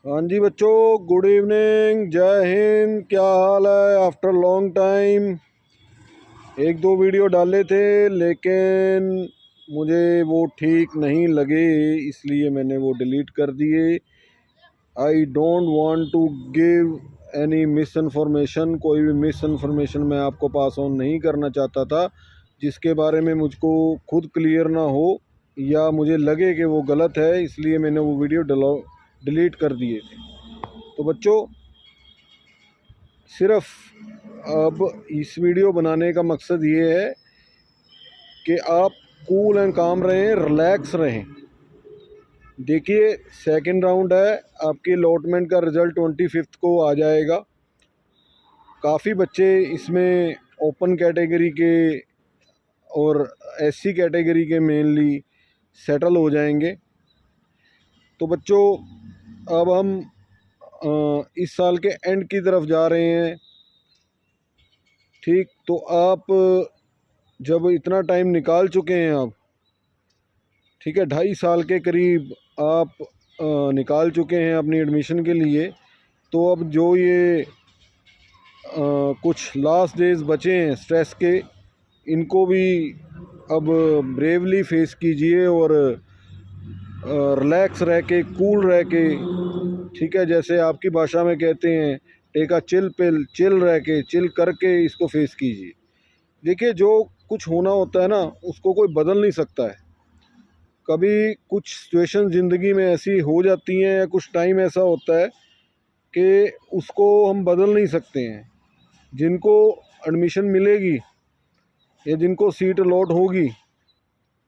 हाँ जी बच्चों, good evening, जय हिंद। क्या हाल है? आफ्टर लॉन्ग टाइम एक दो वीडियो डाले थे, लेकिन मुझे वो ठीक नहीं लगे, इसलिए मैंने वो डिलीट कर दिए। I don't want to give any miss information. कोई भी मिस इन्फॉर्मेशन मैं आपको पास ऑन नहीं करना चाहता था जिसके बारे में मुझको खुद क्लियर ना हो या मुझे लगे कि वो गलत है, इसलिए मैंने वो वीडियो डिलीट कर दिए थे। तो बच्चों, सिर्फ अब इस वीडियो बनाने का मकसद ये है कि आप कूल एंड काम रहें, रिलैक्स रहें। देखिए, सेकंड राउंड है, आपकी अलॉटमेंट का रिज़ल्ट 25 को आ जाएगा। काफ़ी बच्चे इसमें ओपन कैटेगरी के और एससी कैटेगरी के मेनली सेटल हो जाएंगे। तो बच्चों, अब हम इस साल के एंड की तरफ जा रहे हैं। ठीक, तो आप जब इतना टाइम निकाल चुके हैं आप, ठीक है, 2.5 साल के करीब आप निकाल चुके हैं अपनी एडमिशन के लिए, तो अब जो ये कुछ लास्ट डेज बचे हैं स्ट्रेस के, इनको भी अब ब्रेवली फेस कीजिए और रिलैक्स रह के, कूल रह के, ठीक है, जैसे आपकी भाषा में कहते हैं, take a chill pill, chill रह के, चिल करके इसको फेस कीजिए। देखिए, जो कुछ होना होता है ना, उसको कोई बदल नहीं सकता है। कभी कुछ सिचुएशन ज़िंदगी में ऐसी हो जाती हैं या कुछ टाइम ऐसा होता है कि उसको हम बदल नहीं सकते हैं। जिनको एडमिशन मिलेगी या जिनको सीट अलॉट होगी,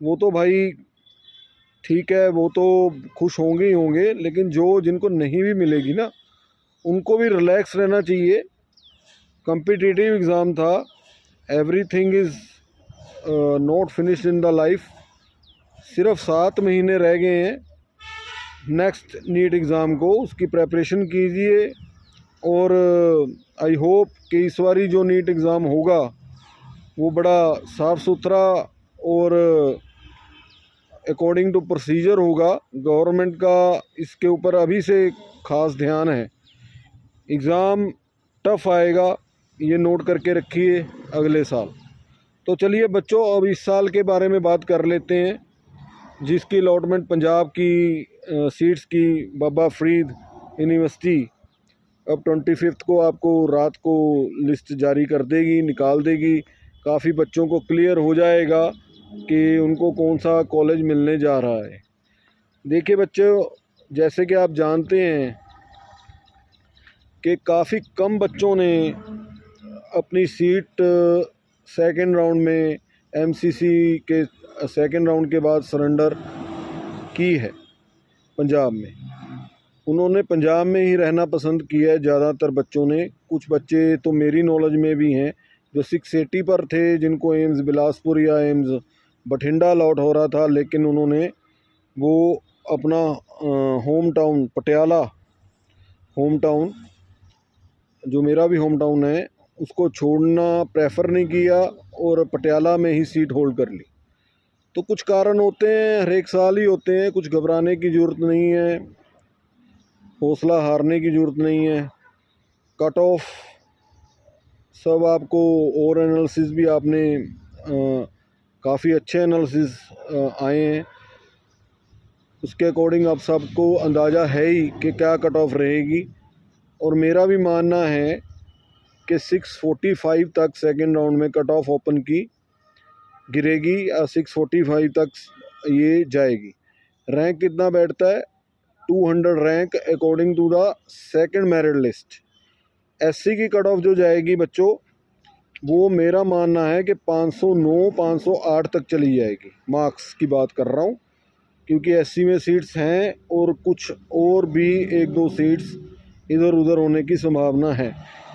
वो तो भाई ठीक है, वो तो खुश होंगे ही होंगे, लेकिन जिनको नहीं भी मिलेगी ना, उनको भी रिलैक्स रहना चाहिए। कॉम्पिटिटिव एग्ज़ाम था, everything is not finished in the life. सिर्फ 7 महीने रह गए हैं नेक्स्ट नीट एग्ज़ाम को, उसकी प्रेपरेशन कीजिए। और आई होप कि इस बारी जो नीट एग्ज़ाम होगा वो बड़ा साफ़ सुथरा और अकॉर्डिंग टू प्रोसीजर होगा। गवर्नमेंट का इसके ऊपर अभी से ख़ास ध्यान है। एग्ज़ाम टफ आएगा, ये नोट करके रखिए अगले साल। तो चलिए बच्चों, अब इस साल के बारे में बात कर लेते हैं, जिसकी अलॉटमेंट पंजाब की सीट्स की बाबा फरीद यूनिवर्सिटी अब 25 को आपको रात को लिस्ट जारी कर देगी, निकाल देगी। काफ़ी बच्चों को क्लियर हो जाएगा कि उनको कौन सा कॉलेज मिलने जा रहा है। देखिए बच्चों, जैसे कि आप जानते हैं कि काफ़ी कम बच्चों ने अपनी सीट सेकंड राउंड में एमसीसी के सेकंड राउंड के बाद सरेंडर की है पंजाब में। उन्होंने पंजाब में ही रहना पसंद किया है ज़्यादातर बच्चों ने। कुछ बच्चे तो मेरी नॉलेज में भी हैं जो 680 पर थे, जिनको एम्स बिलासपुर या एम्स बठिंडा अलॉट हो रहा था, लेकिन उन्होंने वो अपना home town Patiala, home town जो मेरा भी होम टाउन है, उसको छोड़ना प्रेफर नहीं किया और पटियाला में ही सीट होल्ड कर ली। तो कुछ कारण होते हैं, हर एक साल ही होते हैं, कुछ घबराने की ज़रूरत नहीं है, हौसला हारने की ज़रूरत नहीं है। कट ऑफ सब आपको, और एनालिसिस भी आपने काफ़ी अच्छे एनालिसिस आए हैं, उसके अकॉर्डिंग आप सबको अंदाज़ा है ही कि क्या कट ऑफ रहेगी। और मेरा भी मानना है कि 645 तक सेकंड राउंड में कट ऑफ ओपन की गिरेगी, 645 तक ये जाएगी। रैंक कितना बैठता है? 200 rank according to the second merit list. SC की कट ऑफ जो जाएगी बच्चों, वो मेरा मानना है कि 509 508 तक चली जाएगी। मार्क्स की बात कर रहा हूँ, क्योंकि एससी में सीट्स हैं और कुछ और भी एक दो सीट्स इधर उधर होने की संभावना है।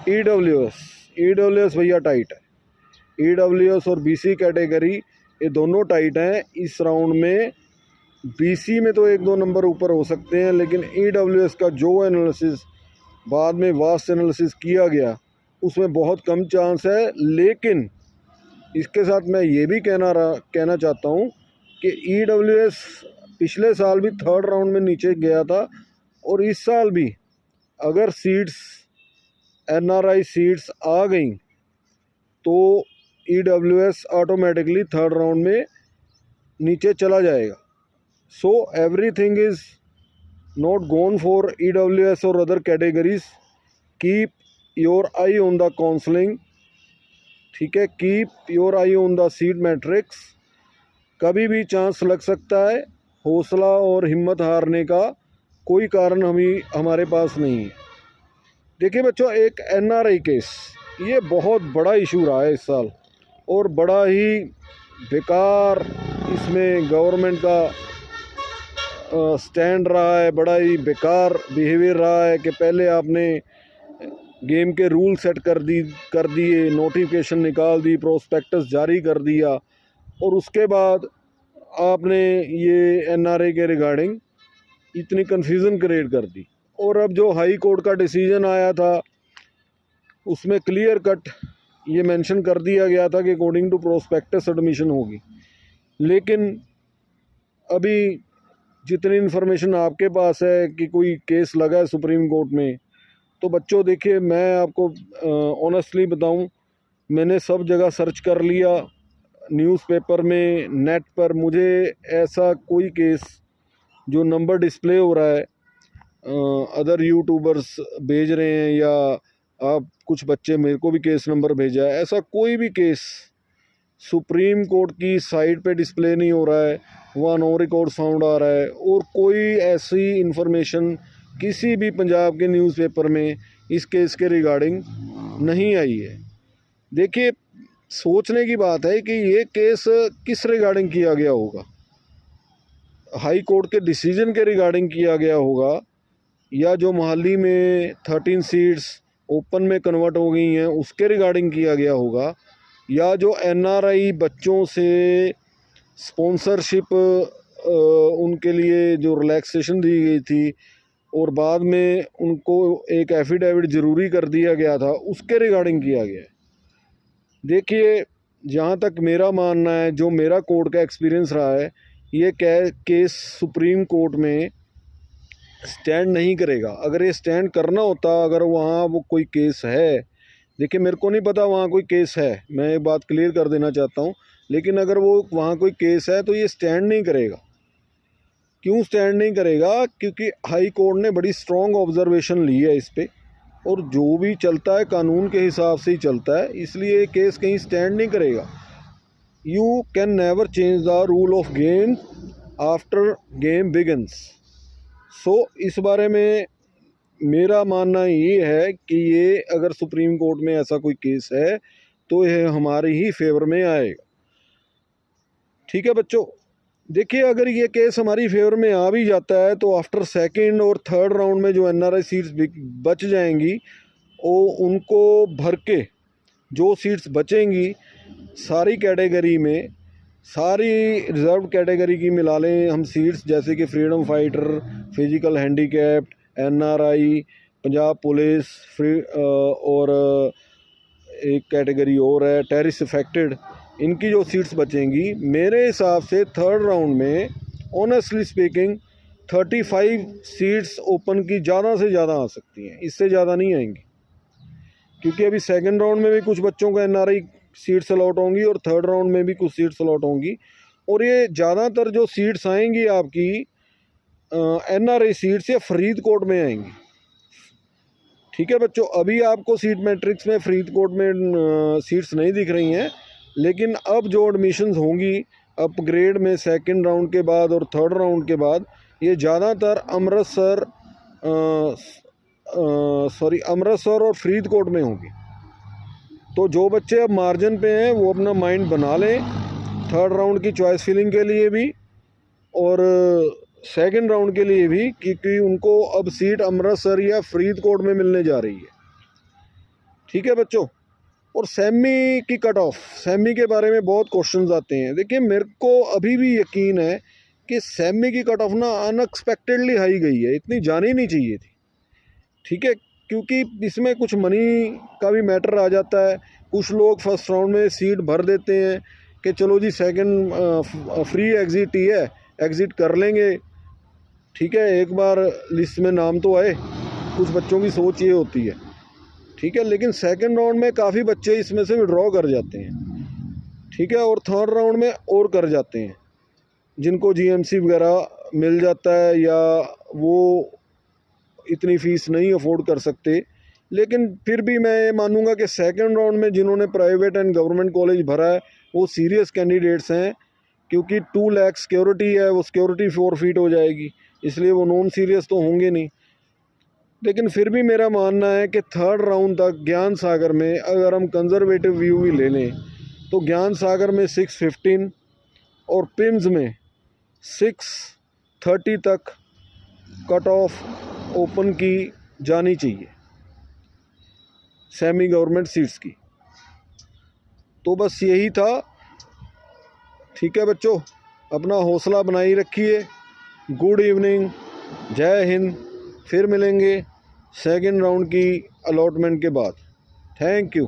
ईडब्ल्यूएस भैया टाइट है। ईडब्ल्यूएस और बीसी कैटेगरी ये दोनों टाइट हैं इस राउंड में। बीसी में तो एक दो नंबर ऊपर हो सकते हैं, लेकिन ईडब्ल्यूएस का जो एनालिसिस बाद में वास्ट एनालिसिस किया गया, उसमें बहुत कम चांस है। लेकिन इसके साथ मैं ये भी कहना चाहता हूँ कि ईडब्ल्यूएस पिछले साल भी थर्ड राउंड में नीचे गया था और इस साल भी अगर सीट्स NRI सीट्स आ गई तो EWS ऑटोमेटिकली थर्ड राउंड में नीचे चला जाएगा। So everything is not gone for EWS और other categories. Keep your eye on the counselling, ठीक है, keep your eye on the seat matrix. कभी भी चांस लग सकता है, हौसला और हिम्मत हारने का कोई कारण हमारे पास नहीं है। देखिए बच्चों, एक NRI केस ये बहुत बड़ा इशू रहा है इस साल और बड़ा ही बेकार इसमें गवर्नमेंट का स्टैंड रहा है, बड़ा ही बेकार बिहेवियर रहा है कि पहले आपने गेम के रूल सेट कर दिए, नोटिफिकेशन निकाल दी, प्रोस्पेक्टस जारी कर दिया और उसके बाद आपने ये NRI के रिगार्डिंग इतनी कन्फ्यूज़न क्रिएट कर दी। और अब जो हाई कोर्ट का डिसीजन आया था उसमें क्लियर कट ये मेंशन कर दिया गया था कि अकॉर्डिंग टू प्रोस्पेक्टस एडमिशन होगी। लेकिन अभी जितनी इन्फॉर्मेशन आपके पास है कि कोई केस लगा है सुप्रीम कोर्ट में, तो बच्चों देखिए मैं आपको ऑनेस्टली बताऊं, मैंने सब जगह सर्च कर लिया, न्यूज़पेपर में, नेट पर, मुझे ऐसा कोई केस जो नंबर डिस्प्ले हो रहा है, अदर यूट्यूबर्स भेज रहे हैं या आप कुछ बच्चे मेरे को भी केस नंबर भेजा है, ऐसा कोई भी केस सुप्रीम कोर्ट की साइट पे डिस्प्ले नहीं हो रहा है, वहाँ नो रिकॉर्ड फाउंड आ रहा है और कोई ऐसी इन्फॉर्मेशन किसी भी पंजाब के न्यूज़पेपर में इस केस के रिगार्डिंग नहीं आई है। देखिए, सोचने की बात है कि ये केस किस रिगार्डिंग किया गया होगा, हाई कोर्ट के डिसीजन के रिगार्डिंग किया गया होगा या जो मोहाली में 13 सीट्स ओपन में कन्वर्ट हो गई हैं उसके रिगार्डिंग किया गया होगा, या जो NRI बच्चों से स्पॉन्सरशिप उनके लिए जो रिलैक्सेशन दी गई थी और बाद में उनको एक एफिडेविट ज़रूरी कर दिया गया था, उसके रिगार्डिंग किया गया है। देखिए, जहाँ तक मेरा मानना है, जो मेरा कोर्ट का एक्सपीरियंस रहा है, ये केस सुप्रीम कोर्ट में स्टैंड नहीं करेगा। अगर ये स्टैंड करना होता, अगर वहाँ वो कोई केस है, देखिए मेरे को नहीं पता वहाँ कोई केस है, मैं एक बात क्लियर कर देना चाहता हूँ, लेकिन अगर वो वहाँ कोई केस है तो ये स्टैंड नहीं करेगा। क्यों स्टैंड नहीं करेगा? क्योंकि हाई कोर्ट ने बड़ी स्ट्रॉन्ग ऑब्जर्वेशन ली है इस पर और जो भी चलता है कानून के हिसाब से ही चलता है, इसलिए ये केस कहीं स्टैंड नहीं करेगा। You can never change the rule of game after game begins. So इस बारे में मेरा मानना ये है कि ये अगर सुप्रीम कोर्ट में ऐसा कोई केस है तो यह हमारे ही फेवर में आएगा। ठीक है बच्चों, देखिए अगर ये केस हमारी फेवर में आ भी जाता है तो आफ्टर सेकंड और थर्ड राउंड में जो NRI सीट्स बच जाएंगी वो उनको भर के जो सीट्स बचेंगी सारी कैटेगरी में, सारी रिजर्व कैटेगरी की मिला लें हम सीट्स, जैसे कि freedom fighter, physical handicapped, NRI, Punjab police, और एक कैटेगरी और है टेररिस्ट अफेक्टेड, इनकी जो सीट्स बचेंगी मेरे हिसाब से थर्ड राउंड में ऑनेस्टली स्पीकिंग 35 सीट्स ओपन की ज़्यादा से ज़्यादा आ सकती हैं, इससे ज़्यादा नहीं आएंगी। क्योंकि अभी सेकंड राउंड में भी कुछ बच्चों को NRI सीट्स अलॉट होंगी और थर्ड राउंड में भी कुछ सीट्स अलॉट होंगी और ये ज़्यादातर जो सीट्स आएंगी आपकी NRI सीट्स या फरीदकोट में आएंगी। ठीक है बच्चों, अभी आपको सीट मैट्रिक्स में फरीदकोट में सीट्स नहीं दिख रही हैं, लेकिन अब जो एडमिशन्स होंगी अपग्रेड में सेकंड राउंड के बाद और थर्ड राउंड के बाद, ये ज़्यादातर अमृतसर और फरीदकोट में होंगी। तो जो बच्चे अब मार्जिन पे हैं वो अपना माइंड बना लें थर्ड राउंड की चॉइस फिलिंग के लिए भी और सेकंड राउंड के लिए भी, क्योंकि उनको अब सीट अमृतसर या फरीदकोट में मिलने जा रही है। ठीक है बच्चों, और सेमी की कट ऑफ, सेमी के बारे में बहुत क्वेश्चंस आते हैं। देखिए मेरे को अभी भी यकीन है कि सेमी की कट ऑफ ना अनएक्सपेक्टेडली हाई गई है, इतनी जानी नहीं चाहिए थी। ठीक है, क्योंकि इसमें कुछ मनी का भी मैटर आ जाता है। कुछ लोग फर्स्ट राउंड में सीट भर देते हैं कि चलो जी सेकंड फ्री एग्ज़िट ही है, एग्ज़िट कर लेंगे, ठीक है, एक बार लिस्ट में नाम तो आए, कुछ बच्चों की सोच ये होती है, ठीक है, लेकिन सेकंड राउंड में काफ़ी बच्चे इसमें से विड्रॉ कर जाते हैं, ठीक है, और थर्ड राउंड में और कर जाते हैं, जिनको जीएमसी वगैरह मिल जाता है या वो इतनी फ़ीस नहीं अफोर्ड कर सकते। लेकिन फिर भी मैं मानूंगा कि सेकंड राउंड में जिन्होंने प्राइवेट एंड गवर्नमेंट कॉलेज भरा है वो सीरियस कैंडिडेट्स हैं, क्योंकि 2 लाख सिक्योरिटी है, वो सिक्योरिटी फॉरफिट हो जाएगी, इसलिए वो नॉन सीरियस तो होंगे नहीं। लेकिन फिर भी मेरा मानना है कि थर्ड राउंड तक ज्ञान सागर में अगर हम कंजर्वेटिव व्यू भी ले लें तो ज्ञान सागर में 615 और पिम्स में 630 तक कट ऑफ ओपन की जानी चाहिए सेमी गवर्नमेंट सीट्स की। तो बस यही था, ठीक है बच्चों, अपना हौसला बनाए रखिए। गुड इवनिंग, जय हिंद। फिर मिलेंगे सेकंड राउंड की अलॉटमेंट के बाद। Thank you.